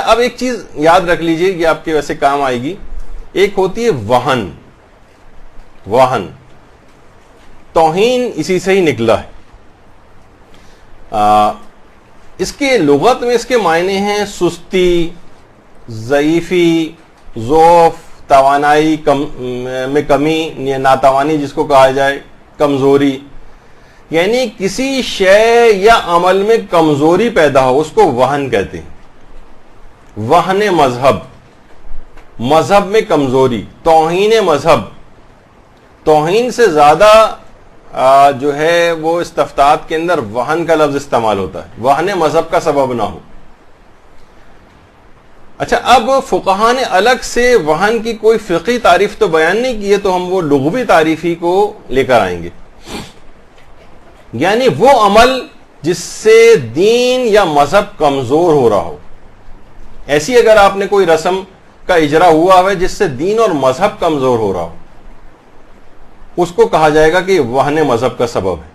اب ایک چیز یاد رکھ لیجئے، یہ آپ کے ویسے کام آئے گی. ایک ہوتی ہے وہن. وہن توہین اسی سے ہی نکلا ہے. اس کے لغت میں اس کے معنی ہیں سستی، ضعیفی، ضعف، توانائی میں کمی، ناتوانی جس کو کہا جائے، کمزوری. یعنی کسی شے یا عمل میں کمزوری پیدا ہو اس کو وہن کہتے ہیں. وہن مذہب، مذہب میں کمزوری، توہین مذہب. توہین سے زیادہ جو ہے وہ استفتاحات کے اندر وہن کا لفظ استعمال ہوتا ہے، وہن مذہب کا سبب نہ ہو. اچھا، اب فقہاء نے الگ سے وہن کی کوئی فقہی تعریف تو بیان نہیں کی ہے، تو ہم وہ لغوی تعریف ہی کو لے کر آئیں گے. یعنی وہ عمل جس سے دین یا مذہب کمزور ہو رہا ہو. ایسی اگر آپ نے کوئی رسم کا اجرا ہوا ہے جس سے دین اور مذہب کمزور ہو رہا ہو، اس کو کہا جائے گا کہ یہ وہن مذہب کا سبب ہے.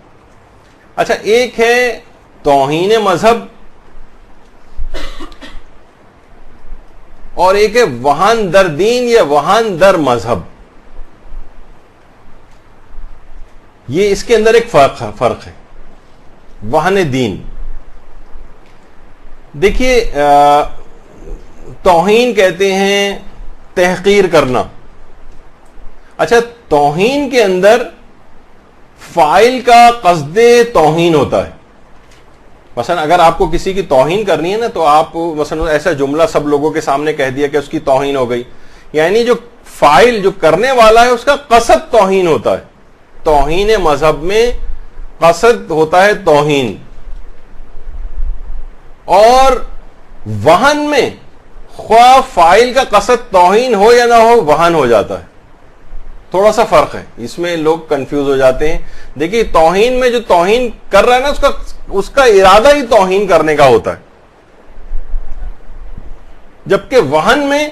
اچھا، ایک ہے توہین مذہب اور ایک ہے وہن در دین یا وہن در مذہب. یہ اس کے اندر ایک فرق ہے. وہن دین، دیکھیے توہین کہتے ہیں تحقیر کرنا. اچھا، توہین کے اندر فاعل کا قصد توہین ہوتا ہے. مثلا اگر آپ کو کسی کی توہین کرنی ہے نا، تو آپ مثلا ایسا جملہ سب لوگوں کے سامنے کہہ دیا کہ اس کی توہین ہو گئی. یعنی جو فاعل جو کرنے والا ہے اس کا قصد توہین ہوتا ہے. توہین مذہب میں قصد ہوتا ہے توہین، اور وہن میں خواہ فاعل کا قصد توہین ہو یا نہ ہو وہن ہو جاتا ہے. تھوڑا سا فرق ہے اس میں، لوگ کنفیوز ہو جاتے ہیں. دیکھیے توہین میں جو توہین کر رہا ہے نا اس کا ارادہ ہی توہین کرنے کا ہوتا ہے، جبکہ وہن میں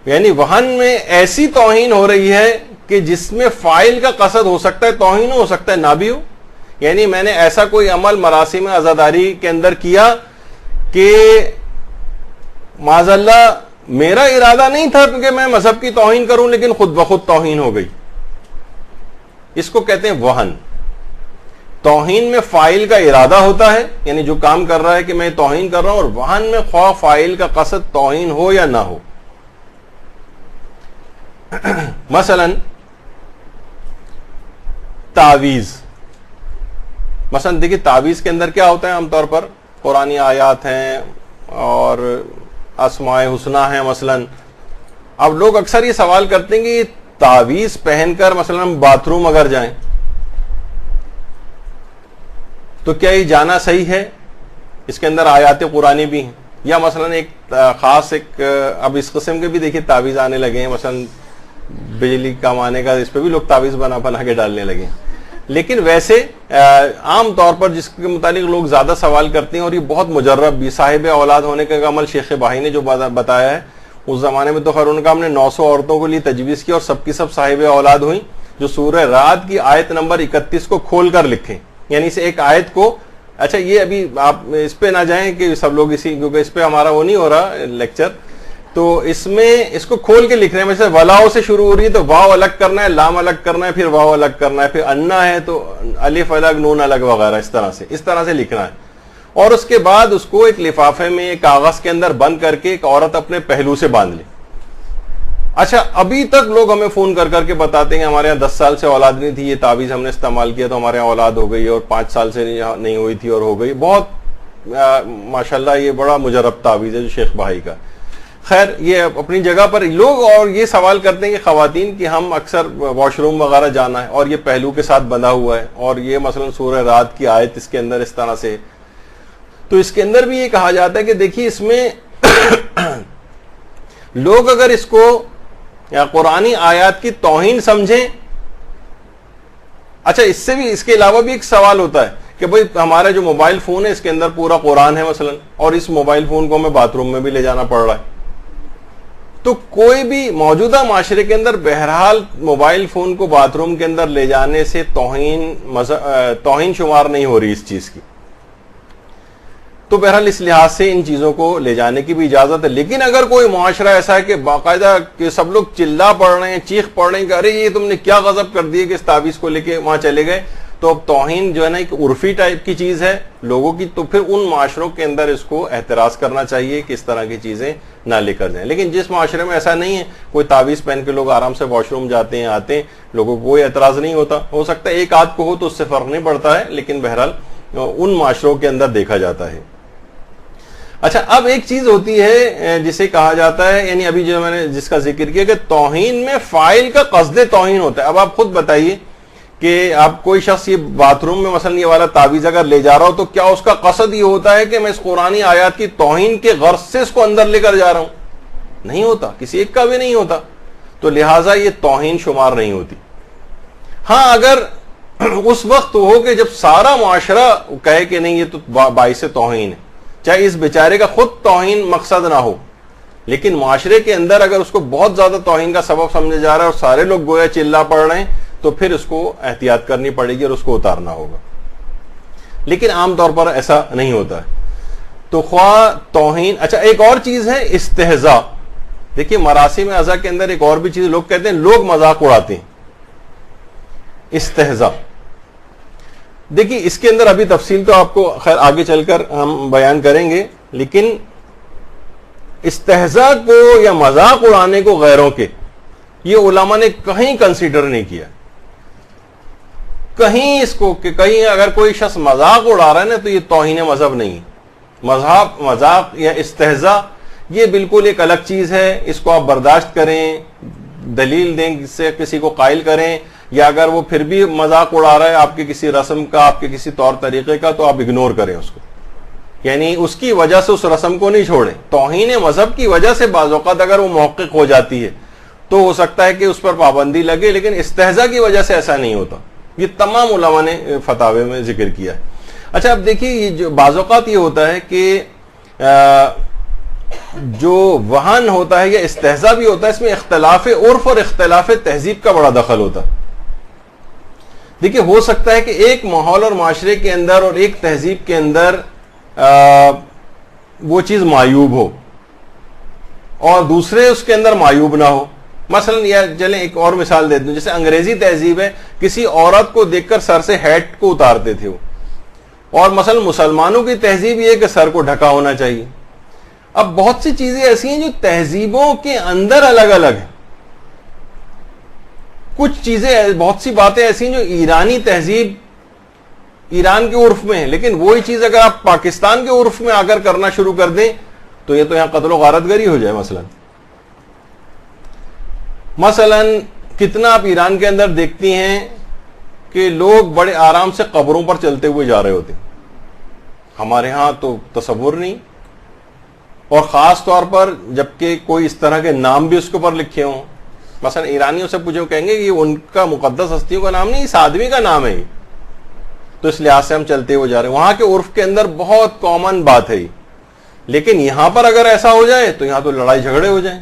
یعنی وہن میں ایسی توہین ہو رہی ہے کہ جس میں فاعل کا قصد ہو سکتا ہے توہین، ہو سکتا ہے نہ بھی ہو. یعنی میں نے ایسا کوئی عمل مراسم عزاداری کے اندر کیا کہ معاذ اللہ میرا ارادہ نہیں تھا کہ میں مذہب کی توہین کروں، لیکن خود بخود توہین ہو گئی. اس کو کہتے ہیں وہن. توہین میں فاعل کا ارادہ ہوتا ہے، یعنی جو کام کر رہا ہے کہ میں توہین کر رہا ہوں، اور وہن میں خواہ فاعل کا قصد توہین ہو یا نہ ہو. مثلا تعویذ. مثلا دیکھیے تعویذ کے اندر کیا ہوتا ہے، عام طور پر قرآنی آیات ہیں اور اسماء حسنہ ہیں مثلا. اب لوگ اکثر یہ سوال کرتے ہیں کہ تعویذ پہن کر مثلا ہم باتھ روم اگر جائیں تو کیا یہ جانا صحیح ہے؟ اس کے اندر آیات قرآنی بھی ہیں. یا مثلا ایک خاص اب اس قسم کے بھی دیکھیے تعویذ آنے لگے ہیں، مثلا بجلی کمانے کا، اس پہ بھی لوگ تعویذ بنا کے ڈالنے لگے ہیں. لیکن ویسے عام طور پر جس کے متعلق لوگ زیادہ سوال کرتے ہیں، اور یہ بہت مجرب بھی، صاحب اولاد ہونے کا عمل شیخ بھائی نے جو بتایا ہے، اس زمانے میں تو خیر ان کا ہم نے 900 عورتوں کے لیے تجویز کی اور سب کی سب صاحب اولاد ہوئیں، جو سورہ رعد کی آیت نمبر 31 کو کھول کر لکھیں. یعنی اس ایک آیت کو، اچھا یہ ابھی آپ اس پہ نہ جائیں کہ سب لوگ کیونکہ اس پہ ہمارا وہ نہیں ہو رہا لیکچر، تو اس میں اس کو کھول کے لکھ رہے ہیں. مثلا ولاؤ سے شروع ہو رہی ہے تو واو الگ کرنا ہے، لام الگ کرنا ہے، پھر واو الگ کرنا ہے، پھر انا ہے تو الف الگ، نون الگ وغیرہ، اس طرح سے لکھنا ہے. اور اس کے بعد اس کو ایک لفافے میں ایک کاغذ کے اندر بند کر کے ایک عورت اپنے پہلو سے باندھ لے. اچھا، ابھی تک لوگ ہمیں فون کر کر کے بتاتے ہیں ہمارے یہاں 10 سال سے اولاد نہیں تھی، یہ تعویذ ہم نے استعمال کیا تو ہمارے یہاں اولاد ہو گئی، اور 5 سال سے نہیں ہوئی تھی اور ہو گئی. بہت ماشاءاللہ یہ بڑا مجرب تعویذ ہے جو شیخ بھائی کا. خیر یہ اپنی جگہ پر لوگ اور یہ سوال کرتے ہیں کہ خواتین کی ہم اکثر واش روم وغیرہ جانا ہے اور یہ پہلو کے ساتھ بندھا ہوا ہے، اور یہ مثلا سورہ رعد کی آیت اس کے اندر اس طرح سے، تو اس کے اندر بھی یہ کہا جاتا ہے کہ دیکھیے اس میں لوگ اگر اس کو یا قرآنی آیات کی توہین سمجھیں. اچھا، اس کے علاوہ بھی ایک سوال ہوتا ہے کہ بھئی ہمارا جو موبائل فون ہے اس کے اندر پورا قرآن ہے مثلا، اور اس موبائل فون کو ہمیں باتھ روم میں بھی لے جانا پڑ رہا ہے. تو کوئی بھی موجودہ معاشرے کے اندر بہرحال موبائل فون کو باتھ روم کے اندر لے جانے سے توہین شمار نہیں ہو رہی اس چیز کی. تو بہرحال اس لحاظ سے ان چیزوں کو لے جانے کی بھی اجازت ہے. لیکن اگر کوئی معاشرہ ایسا ہے کہ باقاعدہ کہ سب لوگ چلا پڑ رہے ہیں, چیخ پڑ رہے ہیں کہ ارے یہ تم نے کیا غضب کر دیے کہ اس تعویذ کو لے کے وہاں چلے گئے, تو اب توہین جو ہے نا ایک عرفی ٹائپ کی چیز ہے لوگوں کی, تو پھر ان معاشروں کے اندر اس کو احتراز کرنا چاہیے کہ اس طرح کی چیزیں نہ لے کر جائیں. لیکن جس معاشرے میں ایسا نہیں ہے, کوئی تعویذ پہن کے لوگ آرام سے واش روم جاتے ہیں آتے ہیں, لوگوں کو کوئی اعتراض نہیں ہوتا, ہو سکتا ہے ایک آدھ کو ہو تو اس سے فرق نہیں پڑتا ہے, لیکن بہرحال ان معاشروں کے اندر دیکھا جاتا ہے. اچھا, اب ایک چیز ہوتی ہے جسے کہا جاتا ہے, یعنی ابھی جو میں نے جس کا ذکر کیا کہ توہین میں فاعل کا قصد توہین ہوتا ہے. اب آپ خود بتائیے کہ آپ کوئی شخص یہ باتھ روم میں مثلا یہ والا تعویذ اگر لے جا رہا ہو تو کیا اس کا قصد یہ ہوتا ہے کہ میں اس قرآنی آیات کی توہین کے غرض سے اس کو اندر لے کر جا رہا ہوں؟ نہیں ہوتا, کسی ایک کا بھی نہیں ہوتا. تو لہٰذا یہ توہین شمار نہیں ہوتی. ہاں, اگر اس وقت ہو کہ جب سارا معاشرہ کہے کہ نہیں یہ تو باعث توہین ہے, چاہے اس بیچارے کا خود توہین مقصد نہ ہو, لیکن معاشرے کے اندر اگر اس کو بہت زیادہ توہین کا سبب سمجھا جا رہا ہے اور سارے لوگ گویا چلا پڑ رہے ہیں, تو پھر اس کو احتیاط کرنی پڑے گی اور اس کو اتارنا ہوگا. لیکن عام طور پر ایسا نہیں ہوتا ہے. تو خواہ توہین. اچھا, ایک اور چیز ہے استہزاء. دیکھیے مراسم اعضاء کے اندر ایک اور بھی چیز لوگ کہتے ہیں لوگ مذاق اڑاتے ہیں, استہزاء. دیکھیے اس کے اندر ابھی تفصیل تو آپ کو خیر آگے چل کر ہم بیان کریں گے, لیکن استہزاء کو یا مذاق اڑانے کو غیروں کے, یہ علماء نے کہیں کنسیڈر نہیں کیا. کہیں اس کو کہ کہیں اگر کوئی شخص مذاق اڑا رہا ہے نا تو یہ توہین مذہب نہیں. مذاق یا استہزاء یہ بالکل ایک الگ چیز ہے. اس کو آپ برداشت کریں, دلیل دیں سے کسی کو قائل کریں, یا اگر وہ پھر بھی مذاق اڑا رہا ہے آپ کے کسی رسم کا, آپ کے کسی طور طریقے کا, تو آپ اگنور کریں اس کو, یعنی اس کی وجہ سے اس رسم کو نہیں چھوڑیں. توہین مذہب کی وجہ سے بعض اوقات اگر وہ محقق ہو جاتی ہے تو ہو سکتا ہے کہ اس پر پابندی لگے, لیکن استہزاء کی وجہ سے ایسا نہیں ہوتا. یہ تمام علماء نے فتاوے میں ذکر کیا ہے. اچھا, اب دیکھیے یہ جو بعض اوقات یہ ہوتا ہے کہ جو وہن ہوتا ہے یا استہزاء بھی ہوتا ہے, اس میں اختلاف عرف اور اختلاف تہذیب کا بڑا دخل ہوتا ہے. دیکھیے ہو سکتا ہے کہ ایک ماحول اور معاشرے کے اندر اور ایک تہذیب کے اندر وہ چیز معیوب ہو اور دوسرے اس کے اندر معیوب نہ ہو. مثلا یا چلیں ایک اور مثال دے دوں, جیسے انگریزی تہذیب ہے, کسی عورت کو دیکھ کر سر سے ہیٹ کو اتارتے تھے وہ, اور مثلا مسلمانوں کی تہذیب یہ ہے کہ سر کو ڈھکا ہونا چاہیے. اب بہت سی چیزیں ایسی ہیں جو تہذیبوں کے اندر الگ الگ ہیں. کچھ چیزیں, بہت سی باتیں ایسی ہیں جو ایرانی تہذیب ایران کے عرف میں ہے, لیکن وہی چیز اگر آپ پاکستان کے عرف میں آ کر کرنا شروع کر دیں تو یہ تو یہاں قتل و غارت گری ہو جائے. مثلا کتنا آپ ایران کے اندر دیکھتی ہیں کہ لوگ بڑے آرام سے قبروں پر چلتے ہوئے جا رہے ہوتے ہیں. ہمارے ہاں تو تصور نہیں, اور خاص طور پر جبکہ کوئی اس طرح کے نام بھی اس کے اوپر لکھے ہوں. مثلا ایرانیوں سے پوچھو, کہیں گے یہ ان کا مقدس ہستیوں کا نام نہیں, اس آدمی کا نام ہے, تو اس لحاظ سے ہم چلتے ہوئے جا رہے ہیں. وہاں کے عرف کے اندر بہت کامن بات ہے, لیکن یہاں پر اگر ایسا ہو جائے تو یہاں تو لڑائی جھگڑے ہو جائیں.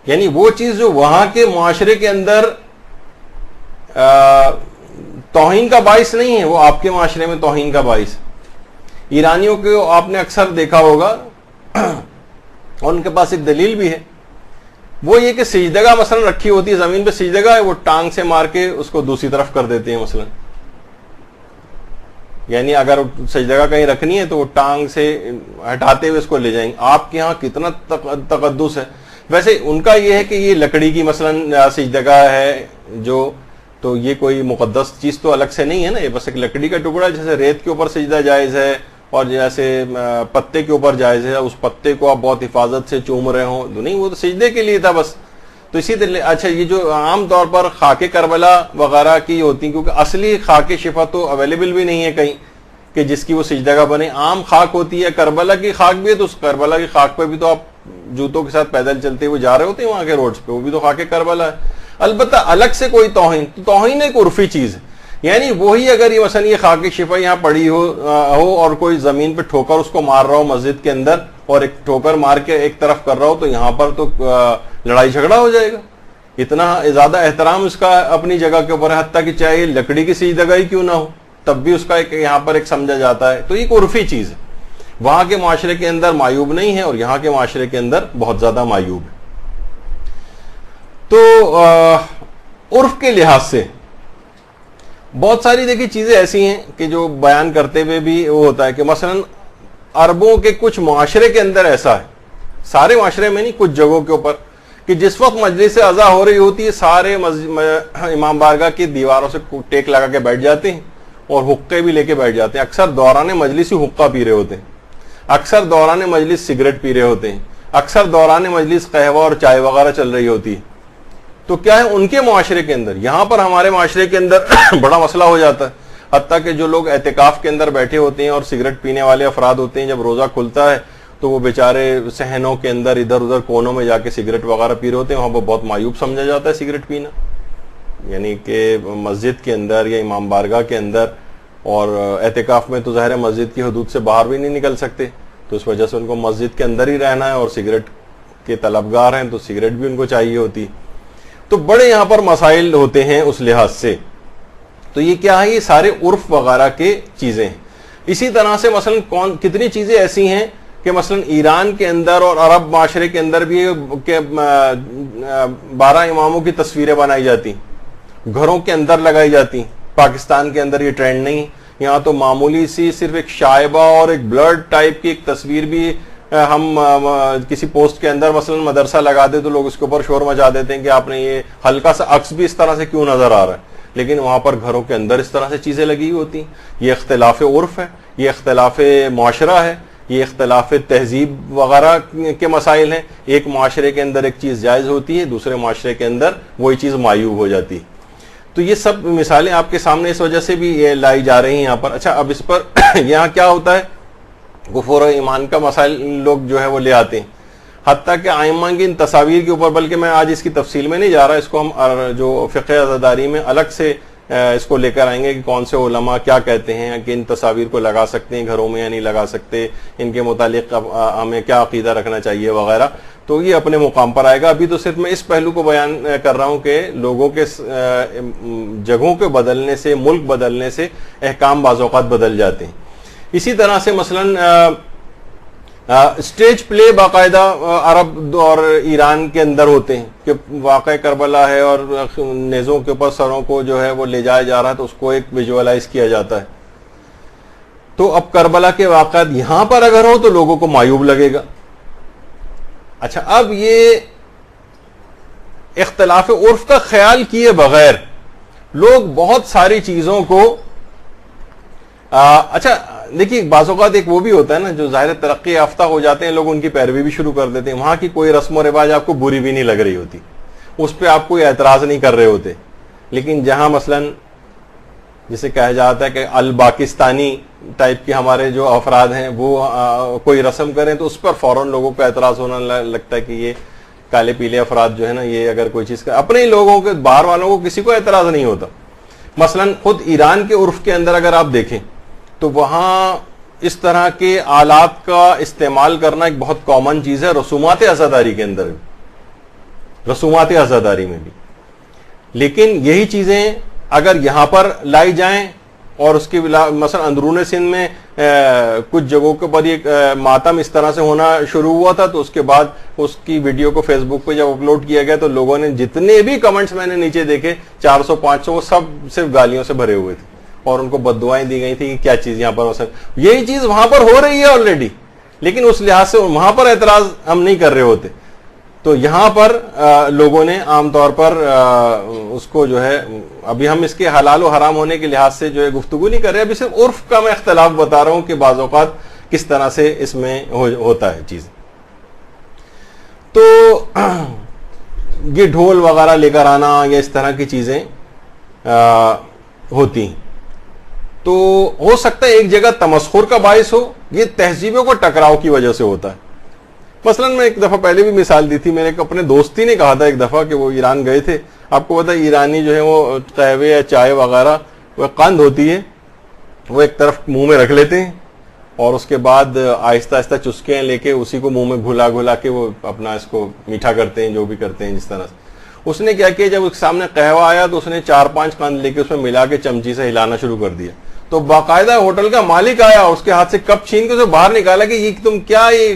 یعنی وہ چیز جو وہاں کے معاشرے کے اندر توہین کا باعث نہیں ہے, وہ آپ کے معاشرے میں توہین کا باعث. ایرانیوں کو آپ نے اکثر دیکھا ہوگا, اور ان کے پاس ایک دلیل بھی ہے, وہ یہ کہ سجدگاہ مثلا رکھی ہوتی ہے زمین پہ, سجدگاہ ہے وہ ٹانگ سے مار کے اس کو دوسری طرف کر دیتے ہیں مثلا. یعنی اگر سجدگاہ کہیں رکھنی ہے تو وہ ٹانگ سے ہٹاتے ہوئے اس کو لے جائیں گے. آپ کے ہاں کتنا تقدس ہے. ویسے ان کا یہ ہے کہ یہ لکڑی کی مثلا سجدگاہ ہے جو, تو یہ کوئی مقدس چیز تو الگ سے نہیں ہے نا, یہ بس ایک لکڑی کا ٹکڑا, جیسے ریت کے اوپر سجدہ جائز ہے اور جیسے پتے کے اوپر جائز ہے, اس پتے کو آپ بہت حفاظت سے چوم رہے ہوں تو نہیں, وہ تو سجدے کے لیے تھا بس. تو اسی طرح اچھا یہ جو عام طور پر خاک کربلا وغیرہ کی ہوتی ہیں, کیونکہ اصلی خاک شفا تو اویلیبل بھی نہیں ہے کہیں کہ جس کی وہ سجدگاہ بنے. عام خاک ہوتی ہے, کربلا کی خاک بھی ہے, تو اس کربلا کی خاک پہ بھی تو آپ جوتوں کے ساتھ پیدل چلتے ہوئے جا رہے ہوتے ہیں وہاں کے روڈز پہ, وہ بھی تو خاک کربلا ہے. البتہ الگ سے کوئی توہین, تو توہین ایک عرفی چیز ہے. یعنی وہی اگر یہ مثلا یہ خاک شفا یہاں پڑی ہو اور کوئی زمین پہ ٹھوکر اس کو مار رہا ہو مسجد کے اندر, اور ایک ٹھوکر مار کے ایک طرف کر رہا ہو, تو یہاں پر تو لڑائی جھگڑا ہو جائے گا. اتنا زیادہ احترام اس کا اپنی جگہ کے اوپر ہے, حتیٰ کہ چاہے لکڑی کی سجدگاہ ہی کیوں نہ ہو, تب بھی اس کا ایک یہاں پر ایک سمجھا جاتا ہے. تو ایک عرفی چیز ہے. وہاں کے معاشرے کے اندر معیوب نہیں ہے اور یہاں کے معاشرے کے اندر بہت زیادہ معیوب ہے. تو عرف کے لحاظ سے بہت ساری دیکھیے چیزیں ایسی ہیں کہ جو بیان کرتے ہوئے بھی وہ ہوتا ہے کہ مثلا عربوں کے کچھ معاشرے کے اندر ایسا ہے, سارے معاشرے میں نہیں, کچھ جگہوں کے اوپر, کہ جس وقت مجلس عزا ہو رہی ہوتی ہے سارے امام بارگاہ کی دیواروں سے ٹیک لگا کے بیٹھ جاتے ہیں اور حقے بھی لے کے بیٹھ جاتے ہیں. اکثر دوران مجلس ہی حقہ پی رہے ہوتے ہیں, اکثر دوران مجلس سگریٹ پی رہے ہوتے ہیں, اکثر دوران مجلس قہوہ اور چائے وغیرہ چل رہی ہوتی ہے. تو کیا ہے ان کے معاشرے کے اندر, یہاں پر ہمارے معاشرے کے اندر بڑا مسئلہ ہو جاتا ہے. حتیٰ کہ جو لوگ اعتکاف کے اندر بیٹھے ہوتے ہیں اور سگریٹ پینے والے افراد ہوتے ہیں, جب روزہ کھلتا ہے تو وہ بیچارے صحنوں کے اندر ادھر ادھر کونوں میں جا کے سگریٹ وغیرہ پی رہے ہوتے ہیں. وہاں پر بہت معیوب سمجھا جاتا ہے سگریٹ پینا, یعنی کہ مسجد کے اندر یا امام بارگاہ کے اندر, اور اعتکاف میں تو ظاہر ہے مسجد کی حدود سے باہر بھی نہیں نکل سکتے, تو اس وجہ سے ان کو مسجد کے اندر ہی رہنا ہے, اور سگریٹ کے طلبگار ہیں تو سگریٹ بھی ان کو چاہیے ہوتی. تو بڑے یہاں پر مسائل ہوتے ہیں اس لحاظ سے. تو یہ کیا ہے, یہ سارے عرف وغیرہ کے چیزیں ہیں. اسی طرح سے مثلا کتنی چیزیں ایسی ہیں کہ مثلا ایران کے اندر اور عرب معاشرے کے اندر بھی 12 اماموں کی تصویریں بنائی جاتی, گھروں کے اندر لگائی جاتی. پاکستان کے اندر یہ ٹرینڈ نہیں, یہاں تو معمولی سی صرف ایک شائبہ اور ایک بلڈ ٹائپ کی ایک تصویر بھی ہم کسی پوسٹ کے اندر مثلا مدرسہ لگا دے تو لوگ اس کے اوپر شور مچا دیتے ہیں کہ آپ نے یہ ہلکا سا عکس بھی اس طرح سے کیوں نظر آ رہا ہے, لیکن وہاں پر گھروں کے اندر اس طرح سے چیزیں لگی ہوئی ہوتی. یہ اختلاف عرف ہے, یہ اختلاف معاشرہ ہے, یہ اختلاف تہذیب وغیرہ کے مسائل ہیں. ایک معاشرے کے اندر ایک چیز جائز ہوتی ہے, دوسرے معاشرے کے اندر وہی چیز معیوب ہو جاتی. تو یہ سب مثالیں آپ کے سامنے اس وجہ سے بھی یہ لائی جا رہی ہیں یہاں پر. اچھا, اب اس پر یہاں کیا ہوتا ہے, کفر و ایمان کا مسائل لوگ جو ہے وہ لے آتے ہیں, حتیٰ کہ ائمہ کی ان تصاویر کے اوپر, بلکہ میں آج اس کی تفصیل میں نہیں جا رہا, اس کو ہم جو فقہ عزاداری میں الگ سے اس کو لے کر آئیں گے کہ کون سے علماء کیا کہتے ہیں کہ ان تصاویر کو لگا سکتے ہیں گھروں میں یا نہیں لگا سکتے, ان کے متعلق ہمیں کیا عقیدہ رکھنا چاہیے وغیرہ. تو یہ اپنے مقام پر آئے گا. ابھی تو صرف میں اس پہلو کو بیان کر رہا ہوں کہ لوگوں کے جگہوں کے بدلنے سے, ملک بدلنے سے احکام بعض اوقات بدل جاتے ہیں. اسی طرح سے مثلا اسٹیج پلے باقاعدہ عرب اور ایران کے اندر ہوتے ہیں کہ واقع کربلا ہے اور نیزوں کے اوپر سروں کو جو ہے وہ لے جایا جا رہا ہے, تو اس کو ایک ویژولاائز کیا جاتا ہے. تو اب کربلا کے واقعات یہاں پر اگر ہو تو لوگوں کو معیوب لگے گا. اچھا, اب یہ اختلاف عرف کا خیال کیے بغیر لوگ بہت ساری چیزوں کو اچھا دیکھیے, بعض اوقات ایک وہ بھی ہوتا ہے نا, جو ظاہر ترقی یافتہ ہو جاتے ہیں لوگ, ان کی پیروی بھی شروع کر دیتے ہیں. وہاں کی کوئی رسم و رواج آپ کو بری بھی نہیں لگ رہی ہوتی, اس پہ آپ کوئی اعتراض نہیں کر رہے ہوتے. لیکن جہاں مثلا جسے کہا جاتا ہے کہ الپاکستانی ٹائپ کے ہمارے جو افراد ہیں وہ کوئی رسم کریں تو اس پر فوراً لوگوں کو اعتراض ہونا لگتا ہے کہ یہ کالے پیلے افراد جو ہے نا, یہ اگر کوئی چیز اپنے ہی لوگوں کے, باہر والوں کو کسی کو اعتراض نہیں ہوتا. مثلا خود ایران کے عرف کے اندر اگر آپ دیکھیں تو وہاں اس طرح کے آلات کا استعمال کرنا ایک بہت کامن چیز ہے, رسومات عزاداری کے اندر بھی, رسومات عزاداری میں بھی. لیکن یہی چیزیں اگر یہاں پر لائی جائیں, اور اس کی مثلا اندرون سندھ میں کچھ جگہوں کے اوپر یہ ماتم اس طرح سے ہونا شروع ہوا تھا, تو اس کے بعد اس کی ویڈیو کو فیس بک پہ جب اپلوڈ کیا گیا تو لوگوں نے جتنے بھی کمنٹس میں نے نیچے دیکھے 400-500, وہ سب صرف گالیوں سے بھرے ہوئے تھے, اور ان کو بد دعائیں دی گئی تھی کہ کیا چیز یہاں پر ہو سکتی. یہی چیز وہاں پر ہو رہی ہے آلریڈی, لیکن اس لحاظ سے وہاں پر اعتراض ہم نہیں کر رہے ہوتے. تو یہاں پر لوگوں نے عام طور پر اس کو جو ہے, ابھی ہم اس کے حلال و حرام ہونے کے لحاظ سے جو ہے گفتگو نہیں کر رہے, ابھی صرف عرف کا میں اختلاف بتا رہا ہوں کہ بعض اوقات کس طرح سے اس میں ہوتا ہے چیز. تو یہ ڈھول وغیرہ لے کر آنا یا اس طرح کی چیزیں ہوتی ہیں, تو ہو سکتا ہے ایک جگہ تمسخر کا باعث ہو, یہ تہذیبوں کو ٹکراؤ کی وجہ سے ہوتا ہے. مثلا میں ایک دفعہ پہلے بھی مثال دی تھی, میرے اپنے دوستی نے کہا تھا ایک دفعہ کہ وہ ایران گئے تھے. آپ کو پتا ہے ایرانی جو ہے وہ قہوے یا چائے وغیرہ, وہ قند ہوتی ہے, وہ ایک طرف منہ میں رکھ لیتے ہیں اور اس کے بعد آہستہ آہستہ چسکے لے کے اسی کو منہ میں گھلا گھلا کے وہ اپنا اس کو میٹھا کرتے ہیں, جو بھی کرتے ہیں جس طرح سے. اس نے کیا کیا, جب اس کے سامنے قہوہ آیا تو اس نے 4-5 قند لے کے اس میں ملا کے چمچی سے ہلانا شروع کر دیا, تو باقاعدہ ہوٹل کا مالک آیا, اس کے ہاتھ سے کپ چھین کے اسے باہر نکالا کہ یہ تم کیا یہ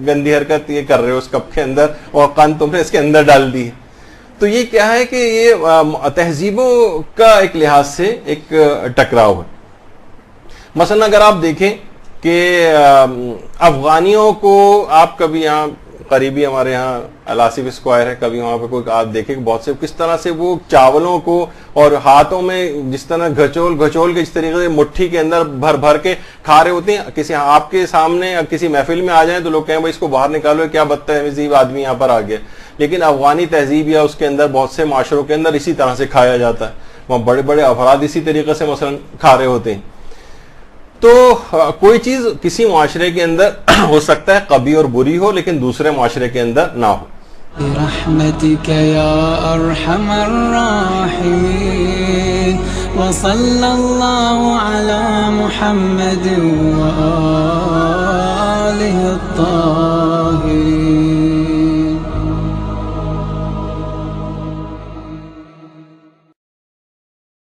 گندی حرکت یہ کر رہے ہو اس کپ کے اندر, اور قند تم نے اس کے اندر ڈال دی. تو یہ کیا ہے کہ یہ تہذیبوں کا ایک لحاظ سے ایک ٹکراؤ ہے. مثلا اگر آپ دیکھیں کہ افغانیوں کو آپ کبھی یہاں قریبی ہمارے یہاں الاسف اسکوائر ہے, کبھی وہاں پہ کوئی آپ دیکھیں کہ بہت سے کس طرح سے وہ چاولوں کو اور ہاتھوں میں جس طرح گھچول کے جس طریقے سے مٹھی کے اندر بھر بھر کے کھا رہے ہوتے ہیں. کسی آپ کے سامنے کسی محفل میں آ جائیں تو لوگ کہیں بھائی اس کو باہر نکالو, کیا بدتمیز آدمی یہاں پر آ گیا. لیکن افغانی تہذیب یا اس کے اندر بہت سے معاشروں کے اندر اسی طرح سے کھایا جاتا ہے. وہاں بڑے بڑے افراد اسی طریقے سے مثلا کھا رہے ہوتے ہیں. تو کوئی چیز کسی معاشرے کے اندر ہو سکتا ہے قبیح اور بری ہو, لیکن دوسرے معاشرے کے اندر نہ ہو. برحمتك يا أرحم الراحمين وصلى الله على محمد وآله الطاهرين.